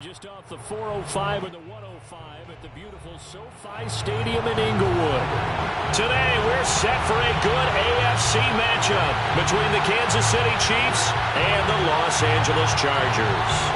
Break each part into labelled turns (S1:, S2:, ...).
S1: Just off the 405 or the 105 at the beautiful SoFi Stadium in Inglewood. Today we're set for a good AFC matchup between the Kansas City Chiefs and the Los Angeles Chargers.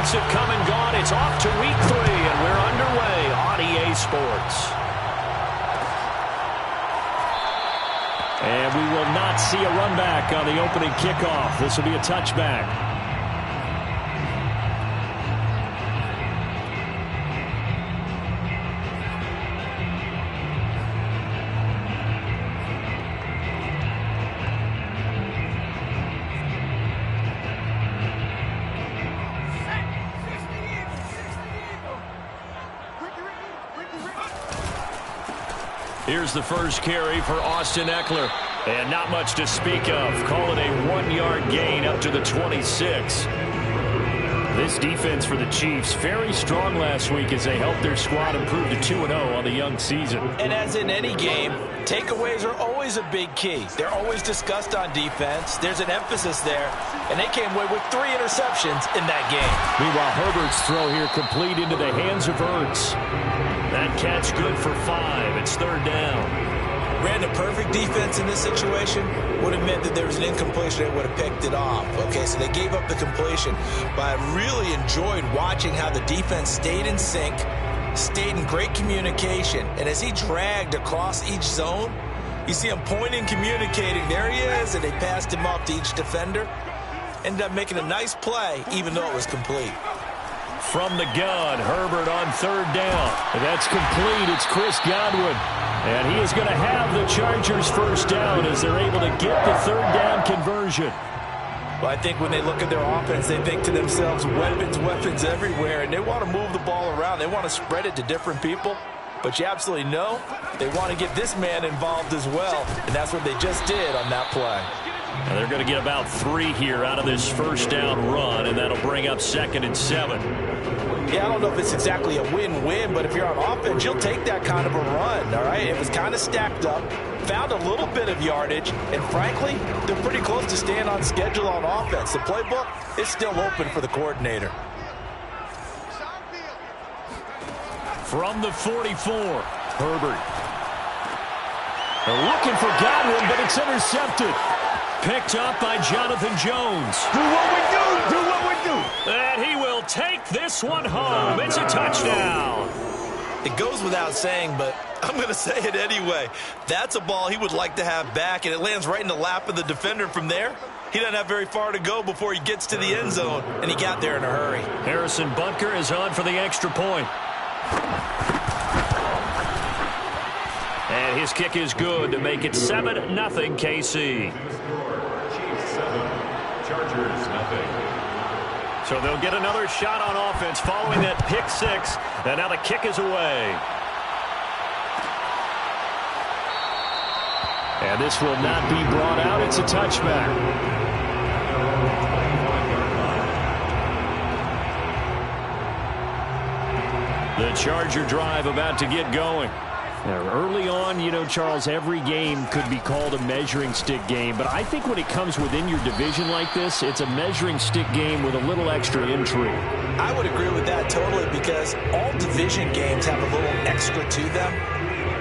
S1: Have come and gone. It's off to week 3, and we're underway on EA Sports. And we will not see a run back on the opening kickoff. This will be a touchback. Here's the first carry for Austin Eckler. And not much to speak of. Call it a 1-yard gain up to the 26. This defense for the Chiefs, very strong last week as they helped their squad improve to 2-0 on the young season.
S2: And as in any game, takeaways are always a big key. They're always discussed on defense. There's an emphasis there. And they came away with 3 interceptions in that game.
S1: Meanwhile, Herbert's throw here complete into the hands of Ertz. That catch good for 5. It's 3rd down.
S2: Ran the perfect defense in this situation. Would have meant that there was an incompletion. They would have picked it off. Okay, so they gave up the completion. But I really enjoyed watching how the defense stayed in sync, stayed in great communication. And as he dragged across each zone, you see him pointing, communicating. There he is, and they passed him off to each defender. Ended up making a nice play, even though it was complete.
S1: From the gun, Herbert on 3rd down. That's complete. It's Chris Godwin. And he is going to have the Chargers first down as they're able to get the 3rd down conversion.
S2: Well, I think when they look at their offense, they think to themselves, weapons, weapons everywhere. And they want to move the ball around. They want to spread it to different people. But you absolutely know they want to get this man involved as well. And that's what they just did on that play.
S1: And they're going to get about 3 here out of this first down run, and that'll bring up 2nd and 7.
S2: Yeah, I don't know if it's exactly a win-win, but if you're on offense, you'll take that kind of a run, all right? It was kind of stacked up, found a little bit of yardage, and frankly, they're pretty close to staying on schedule on offense. The playbook is still open for the coordinator.
S1: From the 44, Herbert. They're looking for Godwin, but it's intercepted. Picked up by Jonathan Jones.
S3: Do what we do. Do what we do.
S1: And he will take this one home. It's a touchdown.
S2: It goes without saying, but I'm going to say it anyway. That's a ball he would like to have back, and it lands right in the lap of the defender. From there, he doesn't have very far to go before he gets to the end zone, and he got there in a hurry.
S1: Harrison Butker is on for the extra point. And his kick is good to make it 7-0 KC.
S4: Chiefs 7, Chargers nothing.
S1: So they'll get another shot on offense following that pick 6. And now the kick is away. And this will not be brought out. It's a touchback. The Charger drive about to get going. Now, early on, you know, Charles, every game could be called a measuring stick game. But I think when it comes within your division like this, it's a measuring stick game with a little extra intrigue.
S2: I would agree with that totally because all division games have a little extra to them.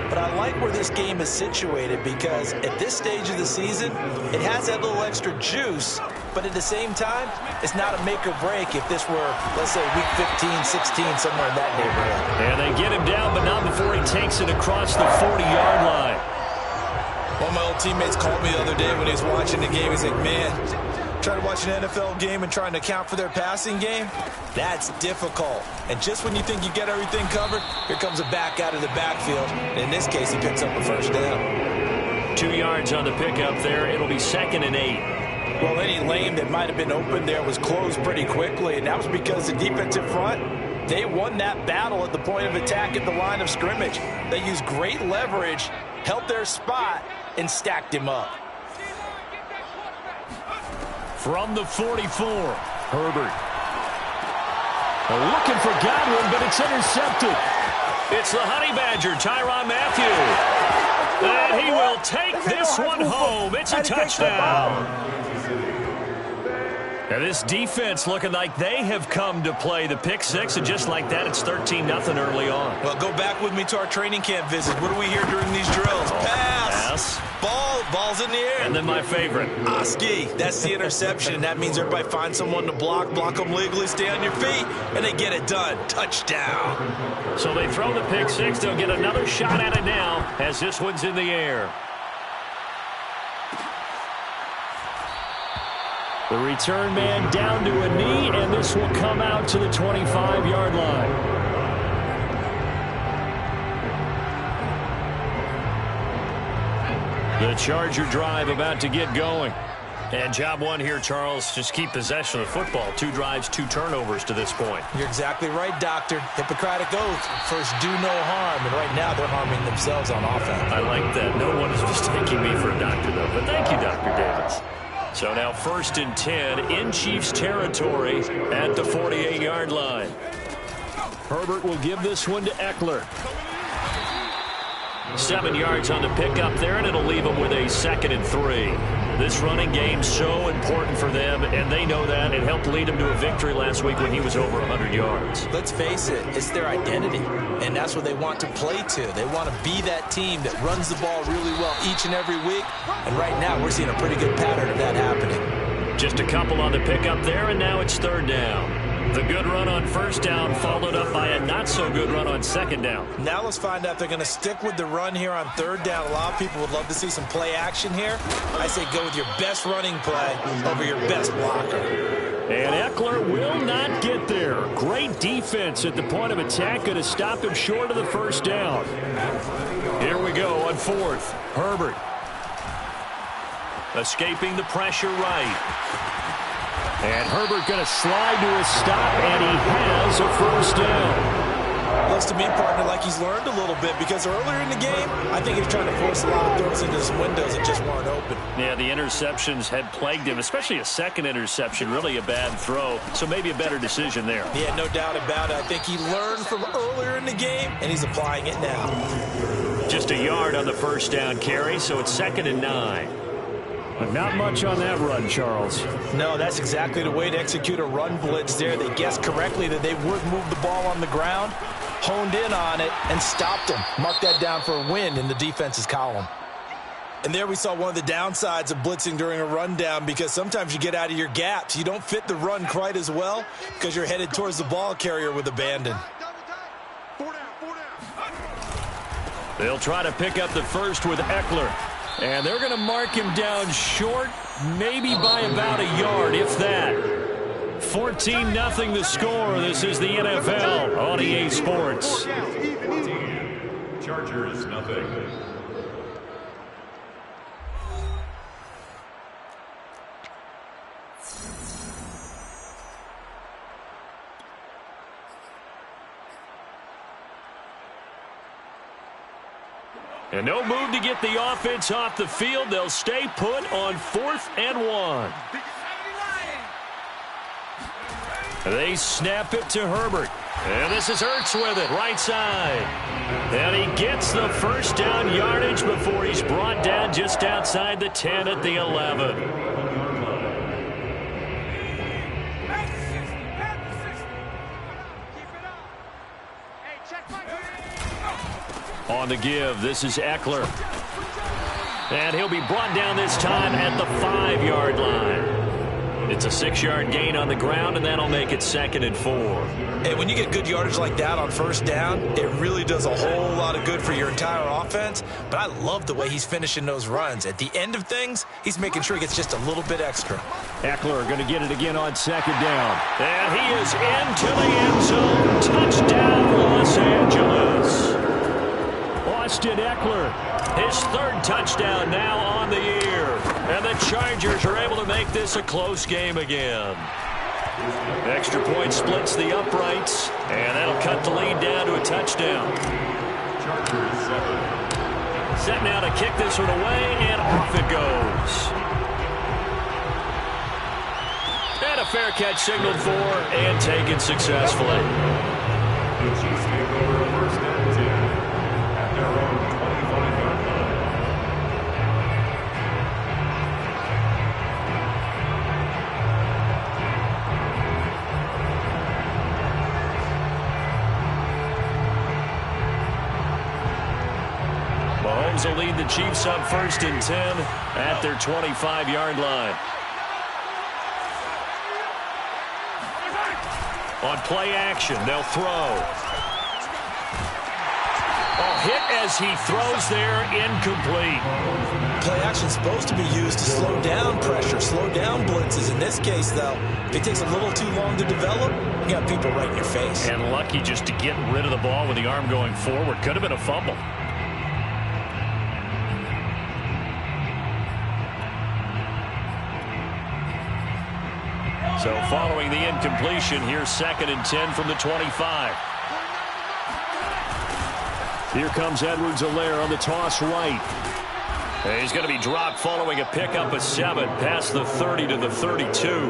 S2: But I like where this game is situated because at this stage of the season, it has that little extra juice. But at the same time, it's not a make or break if this were, let's say, week 15, 16, somewhere in that neighborhood.
S1: And they get him down, but not before he takes it across the 40-yard line.
S2: One of my old teammates called me the other day when he was watching the game. He's like, man, trying to watch an NFL game and trying to account for their passing game, that's difficult. And just when you think you get everything covered, here comes a back out of the backfield. And in this case, he picks up a first down.
S1: 2 yards on the pickup there. It'll be 2nd and 8.
S2: Well, any lane that might have been open there was closed pretty quickly, and that was because the defensive front, they won that battle at the point of attack at the line of scrimmage. They used great leverage, held their spot, and stacked him up.
S1: From the 44, Herbert. They're looking for Godwin, but it's intercepted. It's the Honey Badger, Tyrann Mathieu. And he will take this one home. It's a touchdown. Now this defense looking like they have come to play. The pick six, and just like that, it's 13-0 early on.
S2: Well, go back with me to our training camp visit. What do we hear during these drills? Pass. Ball's in the air.
S1: And then my favorite.
S2: Oski. That's the interception, and that means everybody finds someone to block them legally, stay on your feet, and they get it done. Touchdown.
S1: So they throw the pick six. They'll get another shot at it now as this one's in the air. The return man down to a knee, and this will come out to the 25-yard line. The Charger drive about to get going. And job one here, Charles, just keep possession of the football. 2 drives, 2 turnovers to this point.
S2: You're exactly right, Doctor. Hippocratic oath. First, do no harm. And right now, they're harming themselves on offense.
S1: I like that. No one is mistaking me for a doctor, though. But thank you, Dr. Davis. So now 1st and 10 in Chiefs territory at the 48-yard line. Herbert will give this one to Eckler. 7 yards on the pickup there, and it'll leave them with a 2nd and 3. This running game so important for them, and they know that. It helped lead them to a victory last week when he was over 100 yards.
S2: Let's face it, it's their identity, and that's what they want to play to. They want to be that team that runs the ball really well each and every week, and right now we're seeing a pretty good pattern of that happening.
S1: Just a couple on the pickup there, and now it's 3rd down. The good run on 1st down followed up by a not-so-good run on 2nd down.
S2: Now let's find out if they're going to stick with the run here on 3rd down. A lot of people would love to see some play action here. I say go with your best running play over your best blocker.
S1: And Eckler will not get there. Great defense at the point of attack. Going to stop him short of the 1st down. Here we go on 4th. Herbert. Escaping the pressure right. And Herbert going to slide to a stop, and he has a 1st down.
S2: Looks to me, partner, like he's learned a little bit, because earlier in the game, I think he was trying to force a lot of throws into some windows that just weren't open.
S1: Yeah, the interceptions had plagued him, especially a 2nd interception, really a bad throw, so maybe a better decision there.
S2: Yeah, no doubt about it. I think he learned from earlier in the game, and he's applying it now.
S1: Just a yard on the 1st down carry, so it's 2nd and 9. Not much on that run, Charles.
S2: No, that's exactly the way to execute a run blitz there. They guessed correctly that they would move the ball on the ground, honed in on it, and stopped them. Mark that down for a win in the defense's column. And there we saw one of the downsides of blitzing during a rundown, because sometimes you get out of your gaps. You don't fit the run quite as well because you're headed towards the ball carrier with abandon.
S1: They'll try to pick up the 1st with Eckler. And they're going to mark him down short, maybe by about a yard, if that. 14-0 the score. This is the NFL on EA Sports.
S4: Chargers, nothing.
S1: And no move to get the offense off the field. They'll stay put on 4th and 1. They snap it to Herbert. And this is Ertz with it, right side. And he gets the 1st down yardage before he's brought down just outside the 10 at the 11. On the give, this is Eckler. And he'll be brought down this time at the 5-yard line. It's a 6-yard gain on the ground, and that'll make it 2nd and 4.
S2: Hey, when you get good yardage like that on 1st down, it really does a whole lot of good for your entire offense. But I love the way he's finishing those runs. At the end of things, he's making sure he gets just a little bit extra.
S1: Eckler going to get it again on 2nd down. And he is into the end zone. Touchdown, Los Angeles. Austin Eckler, his 3rd touchdown now on the year. And the Chargers are able to make this a close game again. Extra point splits the uprights, and that'll cut the lead down to a touchdown.
S4: Chargers, 7.
S1: Set now to kick this one away, and off it goes. And a fair catch signaled for and taken successfully.
S4: The Chiefs take over 1st and 10.
S1: Mahomes will lead the Chiefs up 1st and 10 at their 25-yard line. On play action, they'll throw. Hit as he throws there, incomplete.
S2: Play action's supposed to be used to slow down pressure, slow down blitzes. In this case, though, if it takes a little too long to develop, you got people right in your face.
S1: And lucky just to get rid of the ball with the arm going forward. Could have been a fumble. So following the incompletion, here's 2nd and 10 from the 25. Here comes Edwards-Helaire on the toss right. And he's going to be dropped following a pickup of 7 past the 30 to the 32.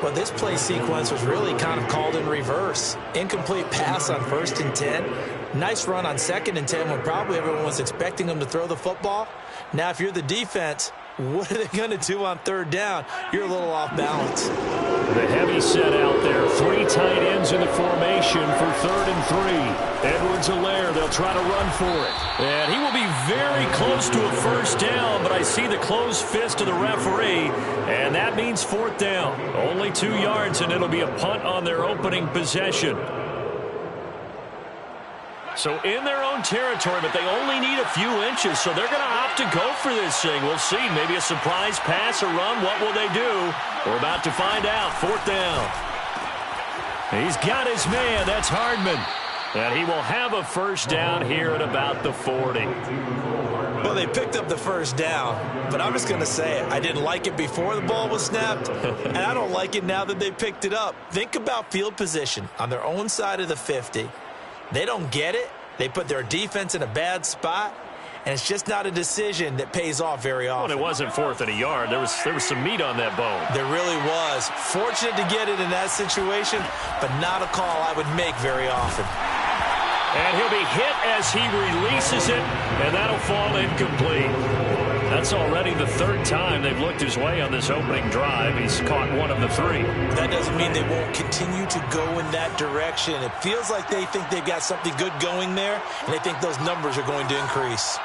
S2: Well, this play sequence was really kind of called in reverse. Incomplete pass on 1st and 10. Nice run on 2nd and 10 when probably everyone was expecting him to throw the football. Now, if you're the defense, what are they going to do on 3rd down? You're a little off balance.
S1: The heavy set out there. 3 tight ends in the formation for 3rd and 3. Edwards-Helaire, they'll try to run for it. And he will be very close to a 1st down, but I see the closed fist of the referee, and that means 4th down. Only 2 yards, and it'll be a punt on their opening possession. So in their own territory, but they only need a few inches, so they're going to opt to go for this thing. We'll see. Maybe a surprise pass or run. What will they do? We're about to find out. 4th down. He's got his man. That's Hardman. And he will have a 1st down here at about the 40.
S2: Well, they picked up the 1st down, but I'm just going to say it. I didn't like it before the ball was snapped, and I don't like it now that they picked it up. Think about field position on their own side of the 50. They don't get it. They put their defense in a bad spot, and it's just not a decision that pays off very often.
S1: Well, it wasn't 4th and a yard. There was some meat on that bone.
S2: There really was. Fortunate to get it in that situation, but not a call I would make very often.
S1: And he'll be hit as he releases it, and that'll fall incomplete. That's already the 3rd time they've looked his way on this opening drive. He's caught 1 of the 3.
S2: That doesn't mean they won't continue to go in that direction. It feels like they think they've got something good going there, and they think those numbers are going to increase.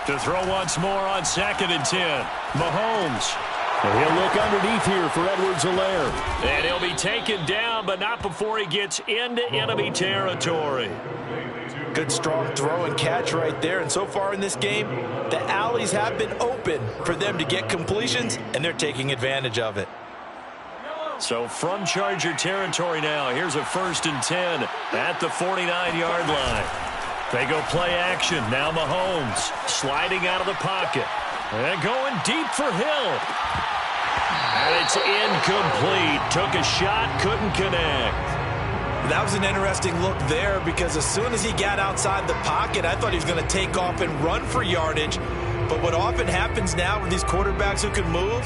S1: To throw once more on 2nd and 10. Mahomes. And he'll look underneath here for Edwards-Helaire. And he'll be taken down, but not before he gets into enemy territory.
S2: Good strong throw and catch right there. And so far in this game, the alleys have been open for them to get completions, and they're taking advantage of it.
S1: So from Charger territory now, here's a 1st and 10 at the 49-yard line. They go play action. Now Mahomes sliding out of the pocket. And going deep for Hill. And it's incomplete. Took a shot, couldn't connect.
S2: That was an interesting look there because as soon as he got outside the pocket, I thought he was going to take off and run for yardage. But what often happens now with these quarterbacks who can move,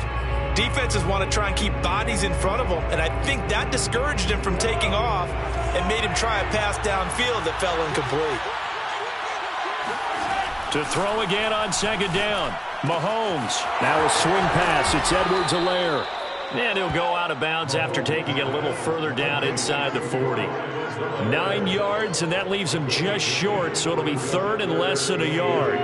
S2: defenses want to try and keep bodies in front of them. And I think that discouraged him from taking off and made him try a pass downfield that fell incomplete.
S1: To throw again on 2nd down. Mahomes. Now a swing pass. It's Edwards-Helaire. And he'll go out of bounds after taking it a little further down inside the 40. 9 yards, and that leaves him just short, so it'll be 3rd and less than a yard.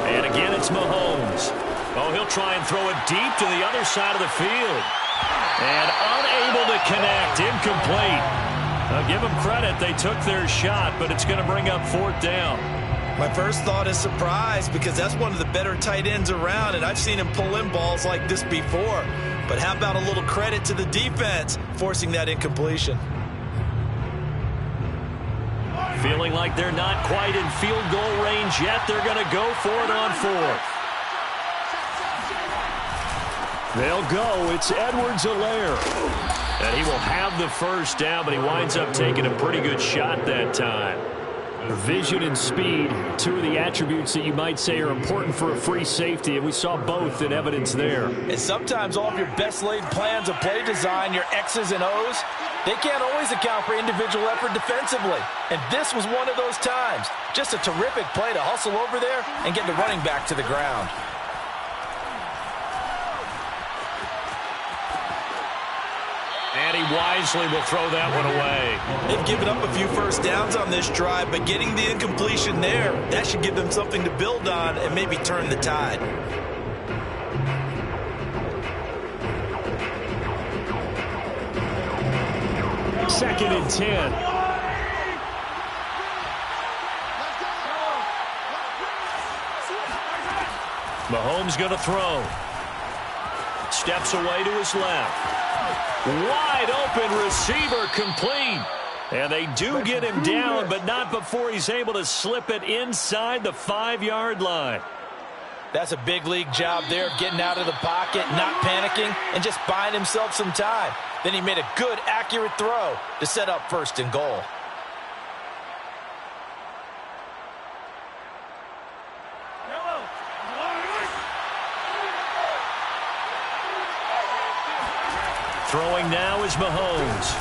S1: And again, it's Mahomes. Oh, he'll try and throw it deep to the other side of the field. And unable to connect. Incomplete. I'll give them credit. They took their shot, but it's going to bring up 4th down.
S2: My first thought is surprise because that's one of the better tight ends around, and I've seen him pull in balls like this before. But how about a little credit to the defense forcing that incompletion?
S1: Feeling like they're not quite in field goal range yet. They're going to go for it on 4th. They'll go. It's Edwards-Helaire. And he will have the 1st down, but he winds up taking a pretty good shot that time. Vision and speed, 2 of the attributes that you might say are important for a free safety, and we saw both in evidence there.
S2: And sometimes all of your best laid plans of play design, your X's and O's, they can't always account for individual effort defensively. And this was one of those times. Just a terrific play to hustle over there and get the running back to the ground.
S1: wisely will throw that one away.
S2: They've given up a few first downs on this drive, but getting the incompletion there, that should give them something to build on and maybe turn the tide.
S1: Second and 10. Mahomes going to throw. Steps away to his left. Wide open receiver, complete. And they do get him down, but not before he's able to slip it inside the 5-yard line.
S2: That's a big league job there of getting out of the pocket, not panicking, and just buying himself some time. Then he made a good, accurate throw to set up first and goal.
S1: Throwing now is Mahomes.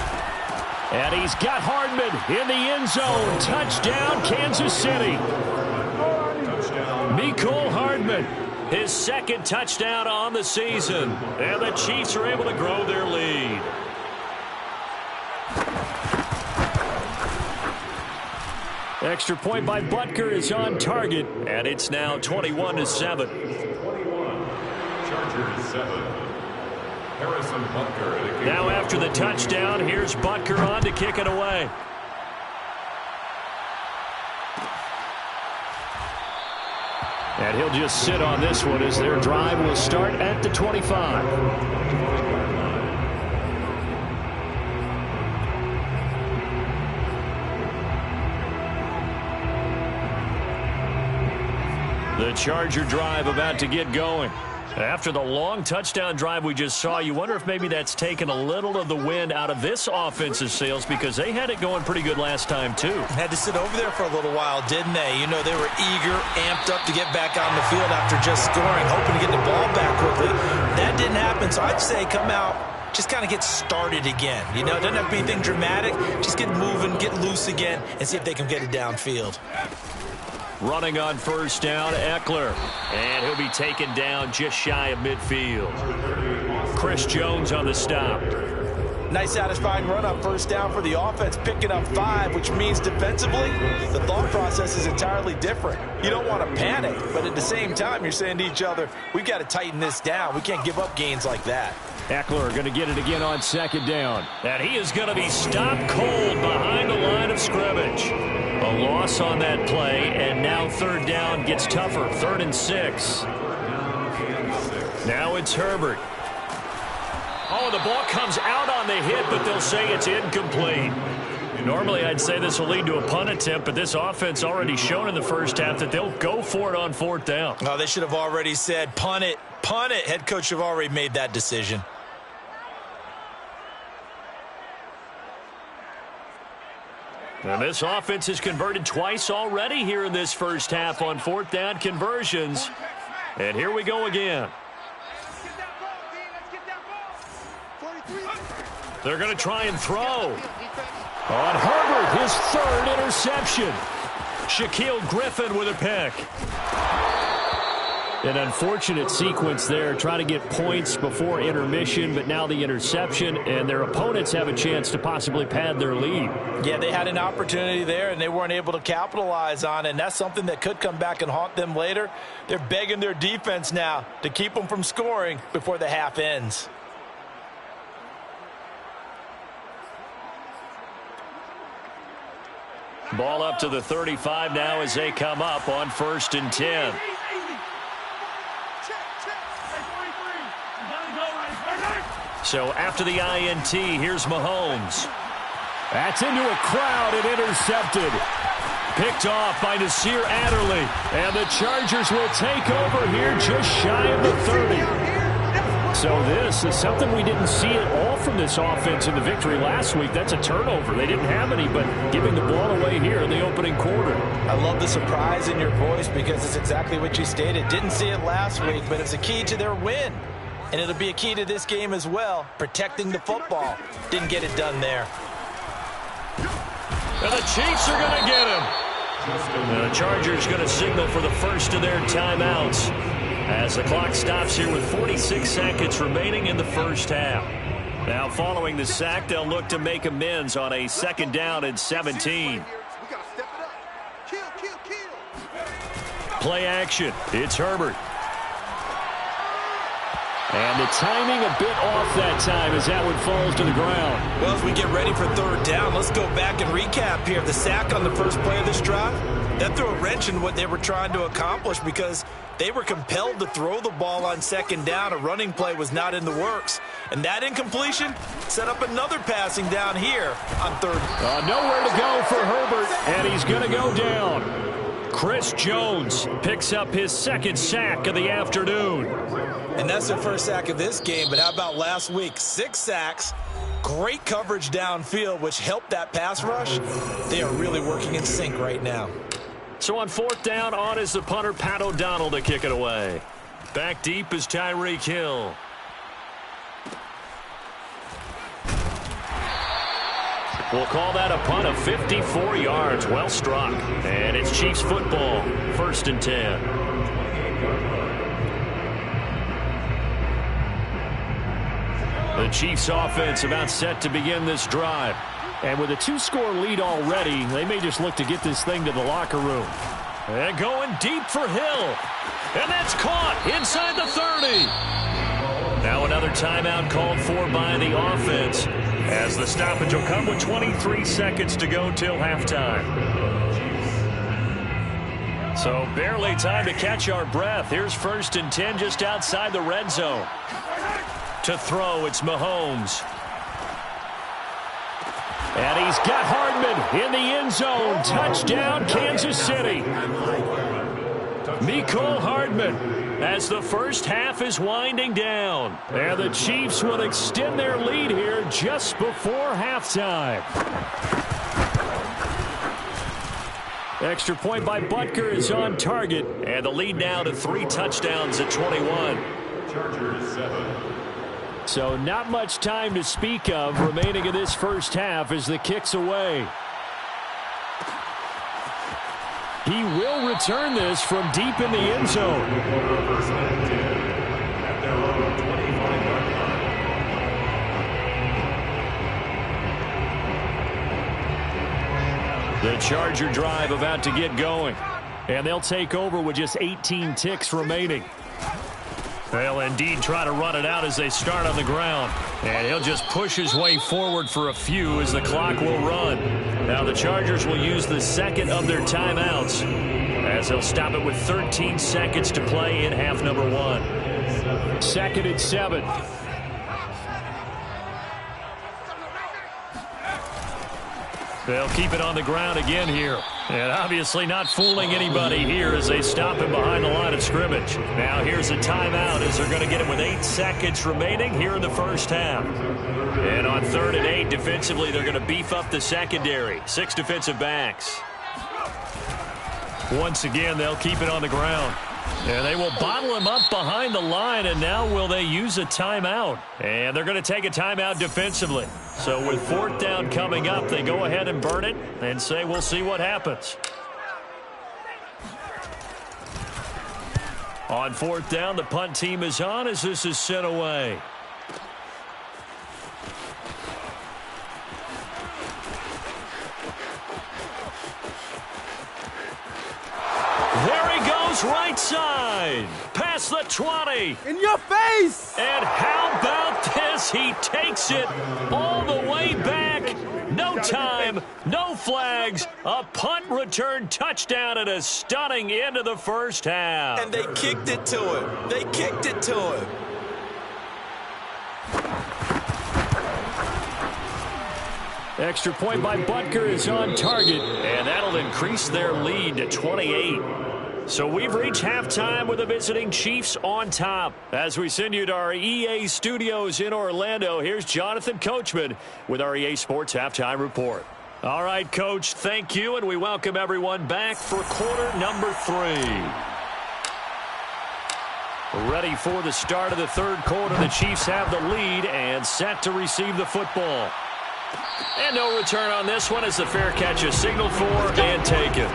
S1: And he's got Hardman in the end zone. Touchdown, Kansas City. Mecole Hardman, his second touchdown on the season. And the Chiefs are able to grow their lead. Extra point by Butker is on target. And it's now 21-7.
S4: 21. Chargers 7. Harrison Butker.
S1: Now after the touchdown, here's Butker on to kick it away. And he'll just sit on this one as their drive will start at the 25. The Charger drive about to get going. After the long touchdown drive we just saw, you wonder if maybe that's taken a little of the wind out of this offensive sails because they had it going pretty good last time, too.
S2: Had to sit over there for a little while, didn't they? You know, they were eager, amped up to get back on the field after just scoring, hoping to get the ball back quickly. That didn't happen, so I'd say come out, just kind of get started again. You know, it doesn't have to be anything dramatic. Just get moving, get loose again, and see if they can get it downfield.
S1: Running on first down, Eckler. And he'll be taken down just shy of midfield. Chris Jones on the stop.
S2: Nice satisfying run on first down for the offense, picking up 5, which means defensively, the thought process is entirely different. You don't want to panic, but at the same time, you're saying to each other, we've got to tighten this down. We can't give up gains like that.
S1: Eckler going to get it again on second down. And he is going to be stopped cold behind the line of scrimmage. A loss on that play, and now third down gets tougher. 3rd and 6. Now it's Herbert. Oh, the ball comes out on the hit, but they'll say it's incomplete. Normally, I'd say this will lead to a punt attempt, but this offense already shown in the first half that they'll go for it on 4th down.
S2: Oh, they should have already said, punt it, punt it. Head coach should have already made that decision.
S1: And this offense has converted twice already here in this first half on 4th down conversions. And here we go again. They're going to try and throw. On Herbert, his 3rd interception. Shaquille Griffin with a pick. An unfortunate sequence there, trying to get points before intermission, but now the interception, and their opponents have a chance to possibly pad their lead.
S2: Yeah, they had an opportunity there, and they weren't able to capitalize on it, and that's something that could come back and haunt them later. They're begging their defense now to keep them from scoring before the half ends.
S1: Ball up to the 35 now as they come up on 1st and 10. So after the INT, here's Mahomes. That's into a crowd and intercepted. Picked off by Nasir Adderley. And the Chargers will take over here just shy of the 30. So this is something we didn't see at all from this offense in the victory last week. That's a turnover. They didn't have any, but giving the ball away here in the opening quarter.
S2: I love the surprise in your voice because it's exactly what you stated. Didn't see it last week, but it's a key to their win. And it'll be a key to this game as well, protecting the football. Didn't get it done there.
S1: And the Chiefs are going to get him. And the Chargers going to signal for the first of their timeouts as the clock stops here with 46 seconds remaining in the first half. Now following the sack, they'll look to make amends on a 2nd down and 17. Play action. It's Herbert. And the timing a bit off that time as that one falls to the ground.
S2: Well, as we get ready for 3rd down, let's go back and recap here. The sack on the first play of this drive, that threw a wrench in what they were trying to accomplish because they were compelled to throw the ball on 2nd down. A running play was not in the works. And that incompletion set up another passing down here on 3rd.
S1: Nowhere to go for Herbert, and he's going to go down. Chris Jones picks up his 2nd sack of the afternoon.
S2: And that's their first sack of this game, but how about last week? 6 sacks, great coverage downfield, which helped that pass rush. They are really working in sync right now.
S1: So on 4th down, on is the punter, Pat O'Donnell, to kick it away. Back deep is Tyreek Hill. We'll call that a punt of 54 yards. Well struck. And it's Chiefs football. 1st and 10. The Chiefs offense about set to begin this drive. And with a 2-score lead already, they may just look to get this thing to the locker room. And going deep for Hill. And that's caught inside the 30. Now another timeout called for by the offense, as the stoppage will come with 23 seconds to go till halftime. So barely time to catch our breath. Here's 1st and 10 just outside the red zone. To throw, it's Mahomes. And he's got Hardman in the end zone. Touchdown, Kansas City. Mecole Hardman, as the first half is winding down. And the Chiefs will extend their lead here just before halftime. Extra point by Butker is on target. And the lead now to 3 touchdowns at 21.
S4: Chargers 7.
S1: So not much time to speak of remaining in this first half as the kick's away. He will return this from deep in the end zone.
S4: First and 10 at their own 25-yard line.
S1: The Charger drive about to get going. And they'll take over with just 18 ticks remaining. They'll indeed try to run it out as they start on the ground. And he'll just push his way forward for a few as the clock will run. Now the Chargers will use the 2nd of their timeouts, as they'll stop it with 13 seconds to play in half number 1. 2nd and 7. They'll keep it on the ground again here. And obviously not fooling anybody here as they stop him behind the line of scrimmage. Now here's a timeout as they're going to get it with 8 seconds remaining here in the first half. And on 3rd and 8, defensively, they're going to beef up the secondary. 6 defensive backs. Once again, they'll keep it on the ground. And they will bottle him up behind the line, and now will they use a timeout? And they're going to take a timeout defensively. So with 4th down coming up, they go ahead and burn it and say we'll see what happens. On 4th down, the punt team is on as this is sent away. Right side, past the 20.
S3: In your face!
S1: And how about this? He takes it all the way back. No time, no flags, a punt return touchdown and a stunning end of the first half.
S2: And they kicked it to him. They kicked it to him.
S1: Extra point by Butker is on target, and that'll increase their lead to 28. So we've reached halftime with the visiting Chiefs on top. As we send you to our EA studios in Orlando, here's Jonathan Coachman with our EA Sports Halftime Report. All right, Coach, thank you, and we welcome everyone back for quarter number 3. Ready for the start of the 3rd quarter. The Chiefs have the lead and set to receive the football. And no return on this one as the fair catch is signaled for and taken.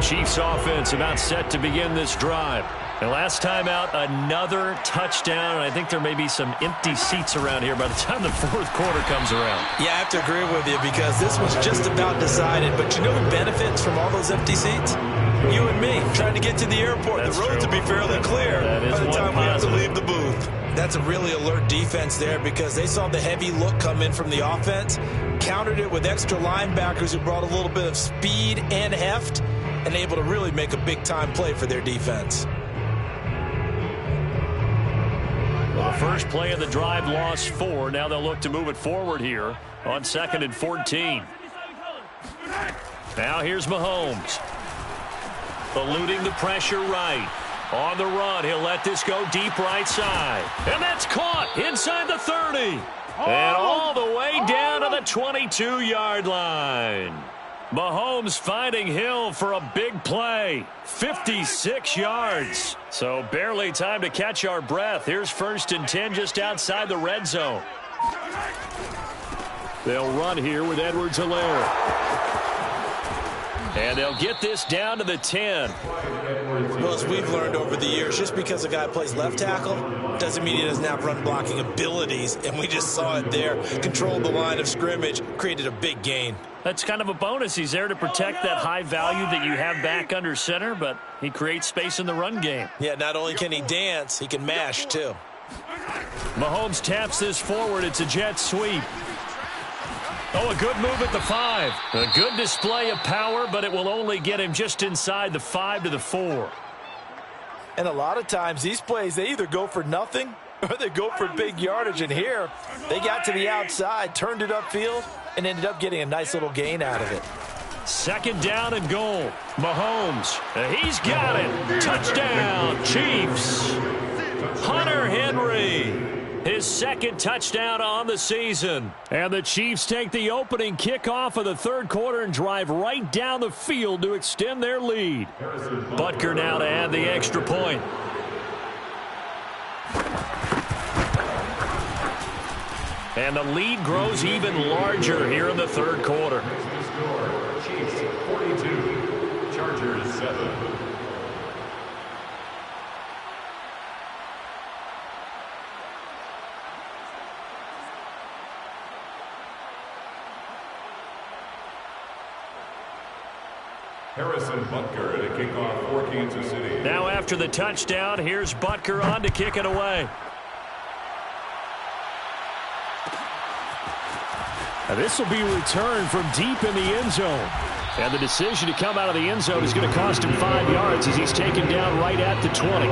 S1: Chiefs offense about set to begin this drive. And last time out, another touchdown, and I think there may be some empty seats around here by the time the fourth quarter comes around.
S2: Yeah, I have to agree with you because this was just about decided. But you know who benefits from all those empty seats? You and me, trying to get to the airport.
S1: That's
S2: the roads
S1: true.
S2: will be fairly clear by the time we have to leave the booth. That's a really alert defense there because they saw the heavy look come in from the offense, countered it with extra linebackers who brought a little bit of speed and heft, and able to really make a big-time play for their defense.
S1: Well, the first play of the drive lost 4. Now they'll look to move it forward here on 2nd and 14. Now here's Mahomes. Eluding the pressure right. On the run, he'll let this go deep right side. And that's caught inside the 30. And all the way down to the 22-yard line. Mahomes finding Hill for a big play. 56 yards. So barely time to catch our breath. Here's 1st and 10 just outside the red zone. They'll run here with Edwards-Helaire. And they'll get this down to the 10.
S2: Well, as we've learned over the years, just because a guy plays left tackle doesn't mean he doesn't have run blocking abilities. And we just saw it there. Controlled the line of scrimmage, created a big gain.
S1: That's kind of a bonus. He's there to protect that high value that you have back under center, but he creates space in the run game.
S2: Yeah, not only can he dance, he can mash too.
S1: Mahomes taps this forward. It's a jet sweep. Oh, a good move at the 5. A good display of power, but it will only get him just inside the 5 to the 4.
S2: And a lot of times these plays, they either go for nothing or they go for big yardage. And here, they got to the outside, turned it upfield, and ended up getting a nice little gain out of it.
S1: 2nd down and goal. Mahomes, he's got it. Touchdown, Chiefs. Hunter Henry. His 2nd touchdown on the season. And the Chiefs take the opening kickoff of the 3rd quarter and drive right down the field to extend their lead. Butker now to add the extra point. And the lead grows even larger here in the 3rd quarter.
S4: Chiefs 42, Chargers 7. Harrison Butker to kick off for Kansas City.
S1: Now after the touchdown, here's Butker on to kick it away. Now this will be returned from deep in the end zone. And the decision to come out of the end zone is going to cost him 5 yards as he's taken down right at the 20.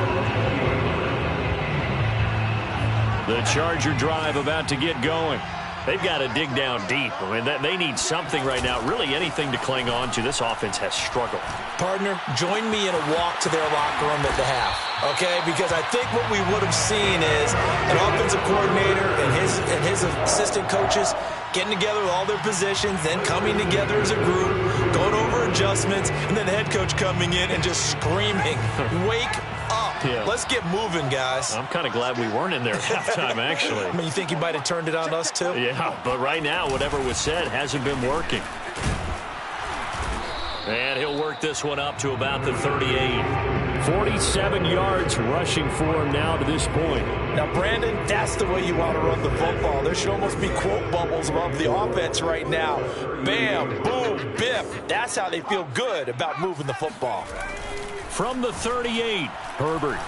S1: The Charger drive about to get going. They've got to dig down deep. I mean, they need something right now, really anything to cling on to. This offense has struggled.
S2: Partner, join me in a walk to their locker room at the half, okay? Because I think what we would have seen is an offensive coordinator and his assistant coaches getting together with all their positions, then coming together as a group, going over adjustments, and then the head coach coming in and just screaming, wake up. Yeah. Let's get moving, guys.
S1: I'm kind of glad we weren't in there at halftime, actually.
S2: I mean, you think he might have turned it on us, too?
S1: Yeah, but right now, whatever was said hasn't been working. And he'll work this one up to about the 38. 47 yards rushing for him now to this point.
S2: Now, Brandon, that's the way you want to run the football. There should almost be quote bubbles above the offense right now. Bam, boom, biff. That's how they feel good about moving the football.
S1: From the 38, Herbert.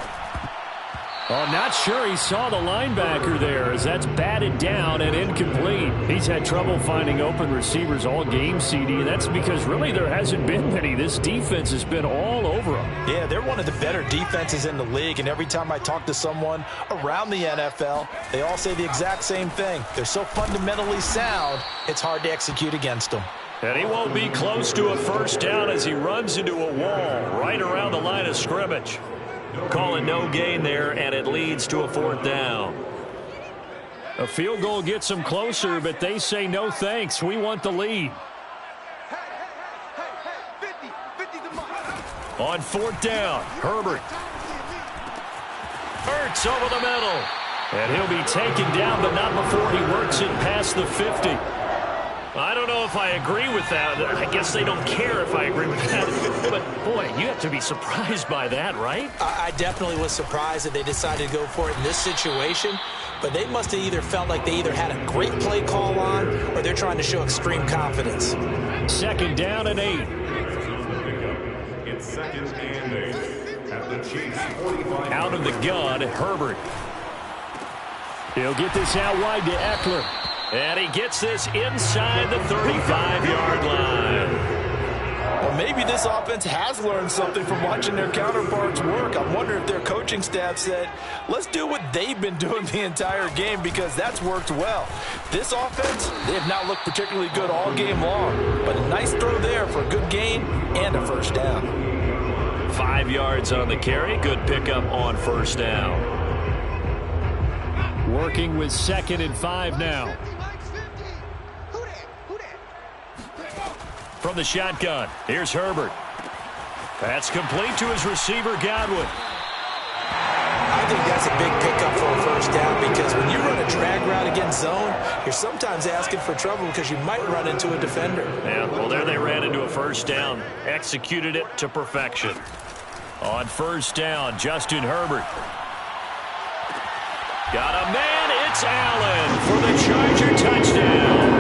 S1: Oh, not sure he saw the linebacker there as that's batted down and incomplete. He's had trouble finding open receivers all game, CD, and that's because really there hasn't been many. This defense has been all over them.
S2: Yeah, they're one of the better defenses in the league, and every time I talk to someone around the NFL, they all say the exact same thing. They're so fundamentally sound, it's hard to execute against them.
S1: And he won't be close to a first down as he runs into a wall right around the line of scrimmage. Call it no gain there, and it leads to a 4th down. A field goal gets them closer, but they say no thanks. We want the lead. On 4th down, Herbert. Hurts over the middle. And he'll be taken down, but not before he works it past the 50. I don't know if I agree with that. I guess they don't care if I agree with that. But, boy, you have to be surprised by that, right?
S2: I definitely was surprised that they decided to go for it in this situation. But they must have either felt like they either had a great play call on or they're trying to show extreme confidence.
S1: 2nd down and 8.
S4: It's 2nd and 8 at the Chiefs 45.
S1: Out of the gun, Herbert. He'll get this out wide to Eckler. And he gets this inside the 35-yard line.
S2: Well, maybe this offense has learned something from watching their counterparts work. I wonder if their coaching staff said, let's do what they've been doing the entire game because that's worked well. This offense, they have not looked particularly good all game long, but a nice throw there for a good gain and a 1st down.
S1: 5 yards on the carry. Good pickup on 1st down. Working with 2nd and 5 now. From the shotgun, here's Herbert. That's complete to his receiver, Godwin.
S2: I think that's a big pickup for a 1st down because when you run a drag route against zone, you're sometimes asking for trouble because you might run into a defender.
S1: Yeah, well, there they ran into a 1st down. Executed it to perfection. On 1st down, Justin Herbert. Got a man, it's Allen for the Charger touchdown.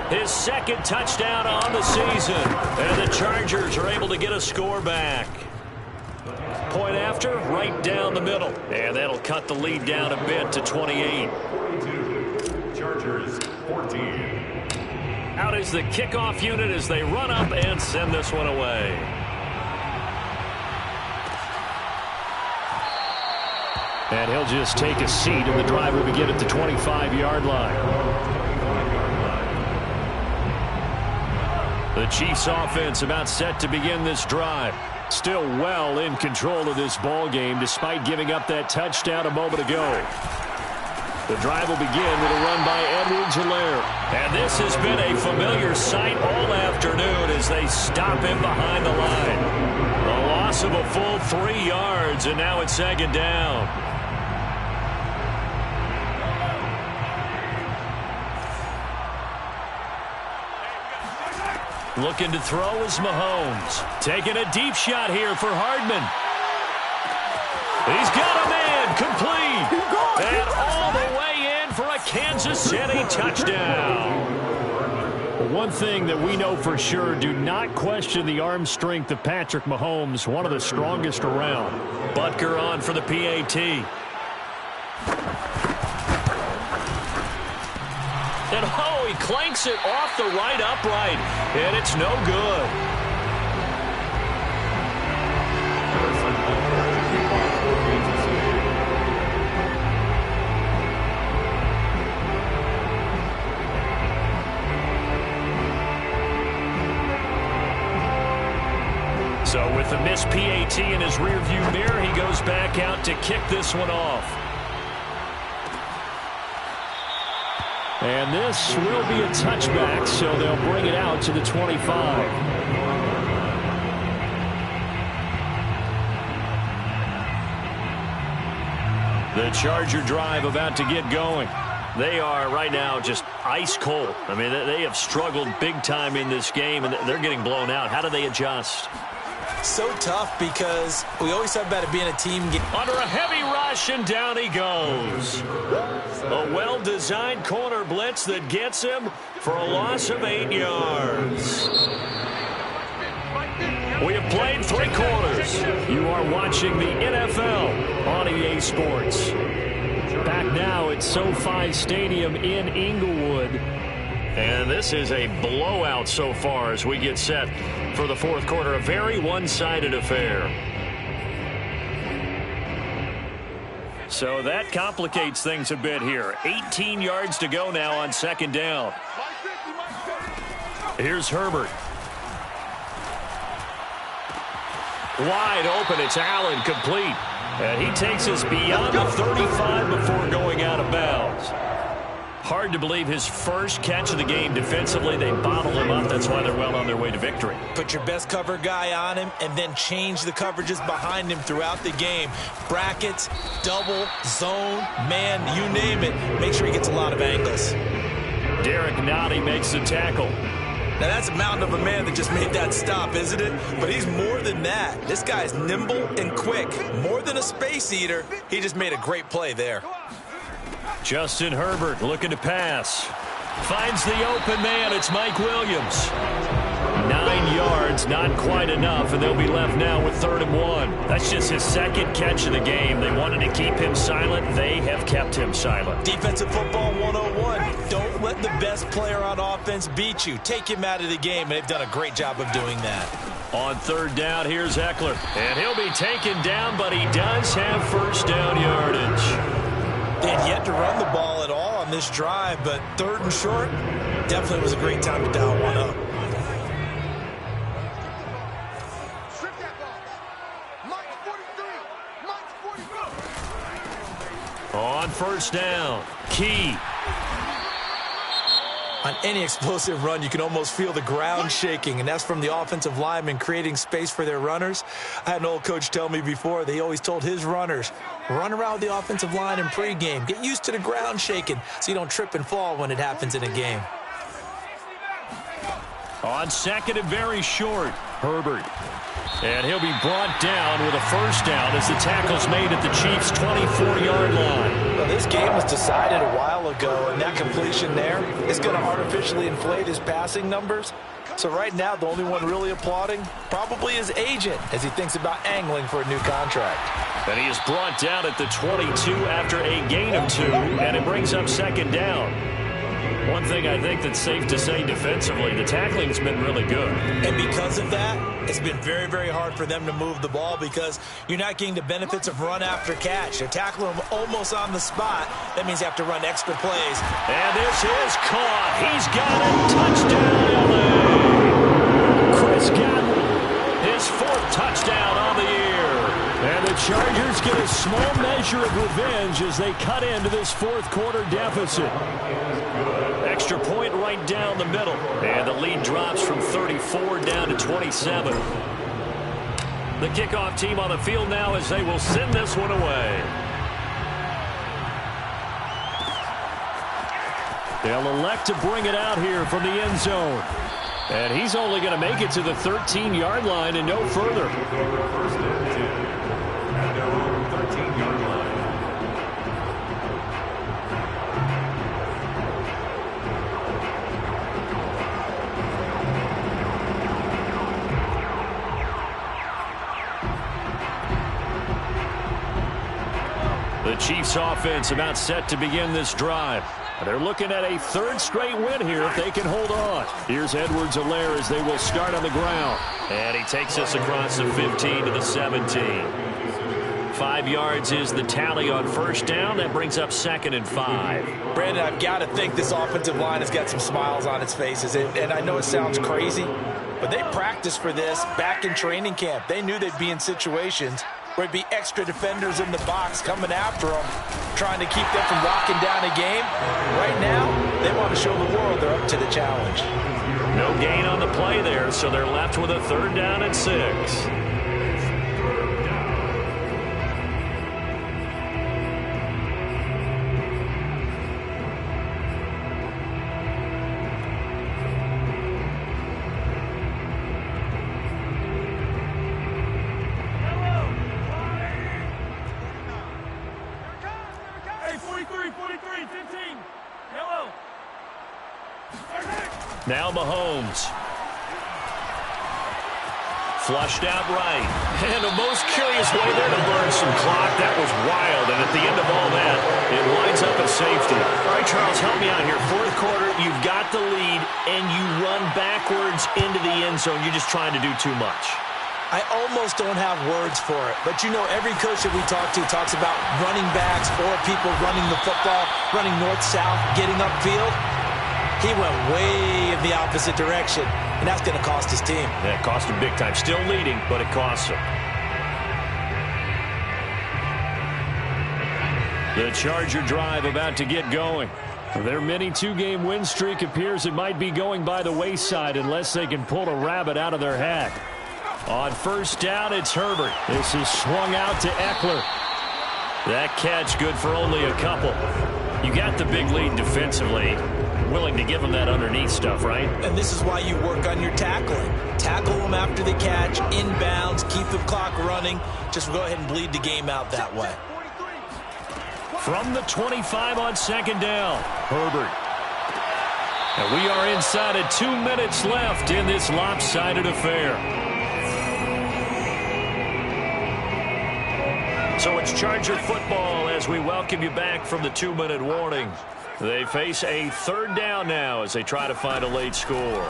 S1: His 2nd touchdown on the season. And the Chargers are able to get a score back. Point after, right down the middle. And that'll cut the lead down a bit to 28.
S4: 42. Chargers 14.
S1: Out is the kickoff unit as they run up and send this one away. And he'll just take a seat, and the drive will begin at the 25-yard line. The Chiefs offense about set to begin this drive. Still well in control of this ball game despite giving up that touchdown a moment ago. The drive will begin with a run by Edwards-Helaire. And this has been a familiar sight all afternoon as they stop him behind the line. A loss of a full 3 yards, and now it's 2nd down. Looking to throw is Mahomes. Taking a deep shot here for Hardman. He's got a man complete. And all the way in for a Kansas City touchdown. One thing that we know for sure, do not question the arm strength of Patrick Mahomes, one of the strongest around. Butker on for the PAT. And oh, he clanks it off the right upright, and it's no good. So with the missed PAT in his rearview mirror, he goes back out to kick this one off. And this will be a touchback, so they'll bring it out to the 25. The Charger drive about to get going. They are right now just ice cold. I mean, they have struggled big time in this game, and they're getting blown out. How do they adjust?
S2: So tough because we always talk about it being a team game.
S1: Under a heavy rush, and down he goes. A well-designed corner blitz that gets him for a loss of 8 yards. We have played 3 quarters. You are watching the NFL on EA Sports. Back now at SoFi Stadium in Inglewood. And this is a blowout so far as we get set for the 4th quarter. A very one-sided affair. So that complicates things a bit here. 18 yards to go now on 2nd down. Here's Herbert. Wide open. It's Allen complete. And he takes us beyond the 35 before going out of bounds. Hard to believe his first catch of the game defensively. They bottled him up. That's why they're well on their way to victory.
S2: Put your best cover guy on him and then change the coverages behind him throughout the game. Brackets, double, zone, man, you name it. Make sure he gets a lot of angles.
S1: Derek Nottie makes the tackle.
S2: Now, that's a mountain of a man that just made that stop, isn't it? But he's more than that. This guy's nimble and quick. More than a space eater. He just made a great play there.
S1: Justin Herbert looking to pass. Finds the open man. It's Mike Williams. 9 yards, not quite enough, and they'll be left now with 3rd and 1. That's just his second catch of the game. They wanted to keep him silent. They have kept him silent.
S2: Defensive football 101. Don't let the best player on offense beat you. Take him out of the game, and they've done a great job of doing that.
S1: On 3rd down, here's Eckler. And he'll be taken down, but he does have first down yardage.
S2: They had yet to run the ball at all on this drive, but 3rd and short, definitely was a great time to dial one up.
S1: On 1st down, Key.
S2: On any explosive run, you can almost feel the ground shaking, and that's from the offensive linemen creating space for their runners. I had an old coach tell me before, they always told his runners, run around the offensive line in pregame. Get used to the ground shaking so you don't trip and fall when it happens in a game.
S1: On 2nd and very short, Herbert. And he'll be brought down with a first down as the tackle's made at the Chiefs' 24-yard line.
S2: Well, this game was decided a while ago, and that completion there is going to artificially inflate his passing numbers. So right now, the only one really applauding probably his agent as he thinks about angling for a new contract.
S1: And he is brought down at the 22 after a gain of 2, and it brings up 2nd down. One thing I think that's safe to say defensively, the tackling's been really good.
S2: And because of that, it's been very, very hard for them to move the ball because you're not getting the benefits of run after catch. They're tackling him almost on the spot. That means you have to run extra plays.
S1: And this is caught. He's got it. Touchdown, LA. Chris Godwin, his 4th touchdown on the year. And the Chargers get a small measure of revenge as they cut into this 4th quarter deficit. Extra point right down the middle. And the lead drops from 34 down to 27. The kickoff team on the field now as they will send this one away. They'll elect to bring it out here from the end zone. And he's only going to make it to the 13-yard line and no further.
S4: First and 10 at their own 13-yard line.
S1: The Chiefs offense about set to begin this drive. They're looking at a 3rd straight win here if they can hold on. Here's Edwards-Helaire as they will start on the ground. And he takes us across the 15 to the 17. 5 yards is the tally on 1st down. That brings up 2nd and 5.
S2: Brandon, I've got to think this offensive line has got some smiles on its faces. And I know it sounds crazy, but they practiced for this back in training camp. They knew they'd be in situations where it'd be extra defenders in the box coming after them, trying to keep them from locking down a game. Right now, they want to show the world they're up to the challenge.
S1: No gain on the play there, so they're left with a 3rd down and 6. Now Mahomes. Flushed out right. And the most curious way there to burn some clock. That was wild. And at the end of all that, it lines up a safety. All right, Charles, help me out here. 4th quarter, you've got the lead, and you run backwards into the end zone. You're just trying to do too much.
S2: I almost don't have words for it. But, you know, every coach that we talk to talks about running backs or people running the football, running north-south, getting upfield. He went way in the opposite direction, and that's going to cost his team.
S1: Yeah, it cost him big time. Still leading, but it costs him. The Charger drive about to get going. Their mini two-game win streak appears it might be going by the wayside unless they can pull a rabbit out of their hat. On first down, it's Herbert. This is swung out to Eckler. That catch good for only a couple. You got the big lead defensively. Willing to give them that underneath stuff, right?
S2: And this is why you work on your tackling. Tackle them after the catch, inbounds, keep the clock running. Just go ahead and bleed the game out that way.
S1: From the 25 on second down, Herbert. And we are inside of 2 minutes left in this lopsided affair. So it's Charger football as we welcome you back from the 2-minute warning. They face a third down now as they try to find a late score.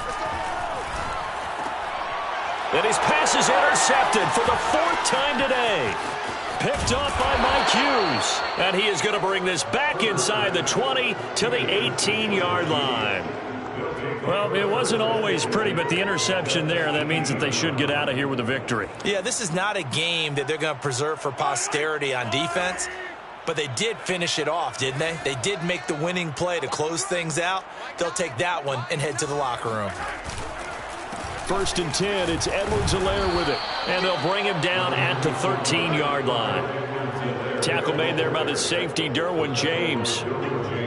S1: And his pass is intercepted for the 4th time today. Picked off by Mike Hughes. And he is going to bring this back inside the 20 to the 18-yard line. Well, it wasn't always pretty, but the interception there, that means that they should get out of here with a victory.
S2: Yeah, this is not a game that they're going to preserve for posterity on defense, but they did finish it off, didn't they? They did make the winning play to close things out. They'll take that one and head to the locker room.
S1: 1st and 10, it's Edwards-Helaire with it. And they'll bring him down at the 13-yard line. Tackle made there by the safety, Derwin James.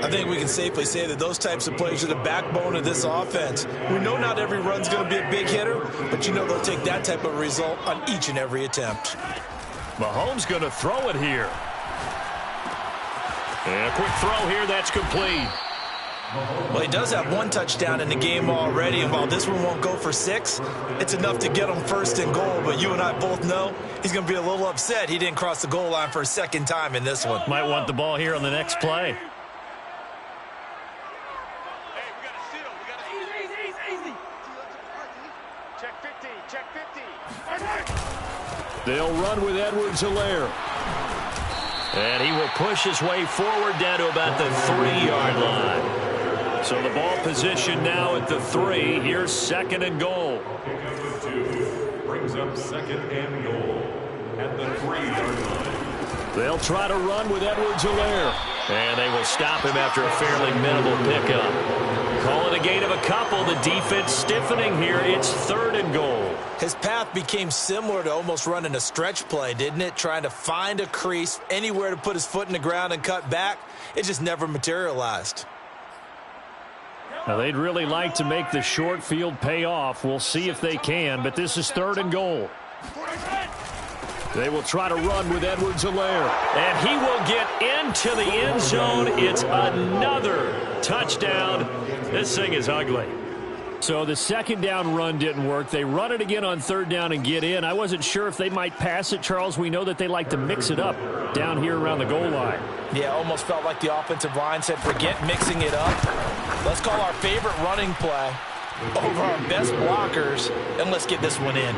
S2: I think we can safely say that those types of plays are the backbone of this offense. We know not every run's going to be a big hitter, but you know they'll take that type of result on each and every attempt.
S1: Mahomes going to throw it here. And a quick throw here, that's complete.
S2: Well, he does have 1 touchdown in the game already, and while this one won't go for 6, it's enough to get him 1st and goal. But you and I both know he's going to be a little upset he didn't cross the goal line for a 2nd time in this one.
S1: Might want the ball here on the next play. They'll run with Edwards-Helaire. And he will push his way forward down to about the 3-yard line. So the ball position now at the 3. Here's 2nd and goal.
S4: Pickup 2 brings up 2nd and goal at the 3-yard line.
S1: They'll try to run with Edwards-Helaire. And they will stop him after a fairly minimal pickup. Call it a gain of a couple. The defense stiffening here. It's 3rd and goal.
S2: His path became similar to almost running a stretch play, didn't it? Trying to find a crease, anywhere to put his foot in the ground and cut back. It just never materialized.
S1: Now, they'd really like to make the short field pay off. We'll see if they can, but this is 3rd and goal. They will try to run with Edwards-Helaire. And he will get into the end zone. It's another touchdown. This thing is ugly. So the 2nd down run didn't work. They run it again on 3rd down and get in. I wasn't sure if they might pass it, Charles. We know that they like to mix it up down here around the goal line.
S2: Yeah, almost felt like the offensive line said, forget mixing it up. Let's call our favorite running play over our best blockers, and let's get this one in.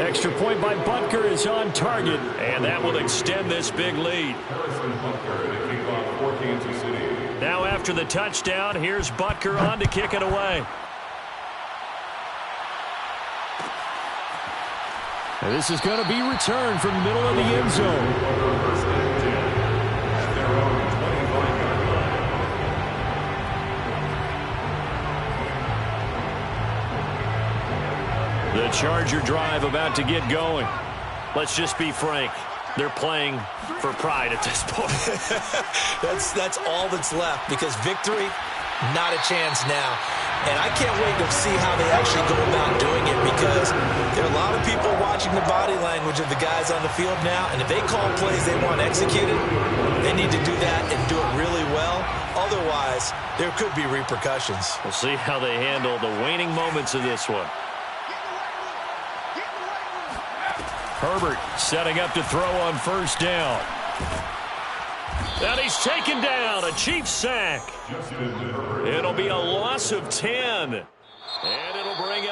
S1: Extra point by Butker is on target, and that will extend this big lead. Now after the touchdown, here's Butker on to kick it away. And this is going to be returned from the middle of the end zone. The Charger drive about to get going. Let's just be frank. They're playing for pride at this point.
S2: That's all that's left, because victory, not a chance now. And I can't wait to see how they actually go about doing it, because there are a lot of people watching the body language of the guys on the field now, and if they call plays they want executed, they need to do that and do it really well. Otherwise, there could be repercussions.
S1: We'll see how they handle the waning moments of this one. Herbert setting up to throw on 1st down. And he's taken down. A Chiefs sack. It'll be a loss of 10.